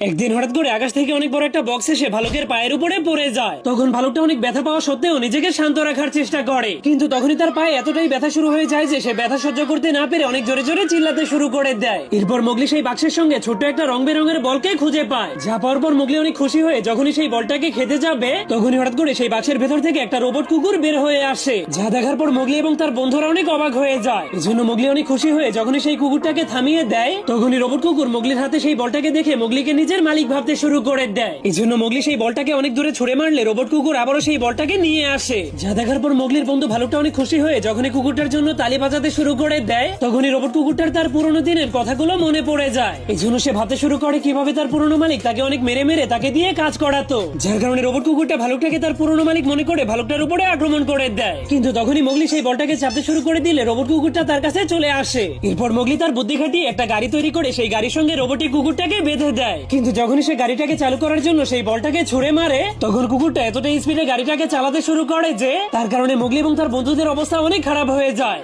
একদিন হঠাৎ করে আকাশ থেকে অনেক বড় একটা বক্স এসে ভালুকের পায়ের উপরে পড়ে যায়। তখন ভালুকটা অনেক ব্যথা পাওয়া সত্ত্বেও নিজেকে শান্ত রাখার চেষ্টা করে, কিন্তু তখনই তার পায়ে এতটাই ব্যথা শুরু হয়ে যায় যে সে ব্যথা সহ্য করতে না পেরে অনেক জোরে জোরে চিল্লাতে শুরু করে দেয়। এরপর মোগলি সেই বাক্সের সঙ্গে ছোট্ট একটা রং বেরঙের বলকে খুঁজে পায়। যা পাওয়ার পর মোগলি অনেক খুশি হয়ে যখনই সেই বলটাকে খেতে যাবে তখনই হঠাৎ করে সেই বাক্সের ভেতর থেকে একটা রোবট কুকুর বের হয়ে আসে। যা দেখার পর মোগলি এবং তার বন্ধুরা অনেক অবাক হয়ে যায়। এজন্য মোগলি অনেক খুশি হয়ে যখনই সেই কুকুরটাকে থামিয়ে দেয় তখনই রোবট কুকুর মোগলির হাতে সেই বলটাকে দেখে মোগলিকে নিজের মালিক ভাবতে শুরু করে দেয়। এই জন্য মোগলি সেই বলটাকে অনেক দূরে ছুড়ে মারলে রোবট কুকুর আবারও সেই বলটাকে নিয়ে আসে। যা দেখার পর মোগলির বন্ধু ভালুকটা অনেক খুশি হয়ে যখনই কুকুরটার জন্য তালি বাজাতে শুরু করে দেয় তখনই রোবট কুকুরটার তার পুরোনো দিনের কথাগুলো মনে পড়ে যায়। এই জন্য সে ভাবতে শুরু করে কিভাবে তার পুরোনো মালিক তাকে অনেক মেরে মেরে তাকে দিয়ে কাজ করাতো, যার কারণে রোবট কুকুরটা ভালুকটাকে তার পুরোনো মালিক মনে করে ভালুকটার উপরে আক্রমণ করে দেয়। কিন্তু তখনই মোগলি সেই বলটাকে চাপতে শুরু করে দিলে রোবট কুকুরটা তার কাছে চলে আসে। এরপর মোগলি তার বুদ্ধি খাটিয়ে একটা গাড়ি তৈরি করে সেই গাড়ির সঙ্গে রোবটিক কুকুরটাকে বেঁধে দেয়। কিন্তু যখনই সে গাড়িটাকে চালু করার জন্য সেই বলটাকে ছুড়ে মারে তখন কুকুরটা এতটাই স্পিডে গাড়িটাকে চালাতে শুরু করে যে তার কারণে মোগলি এবং তার বন্ধুদের অবস্থা অনেক খারাপ হয়ে যায়।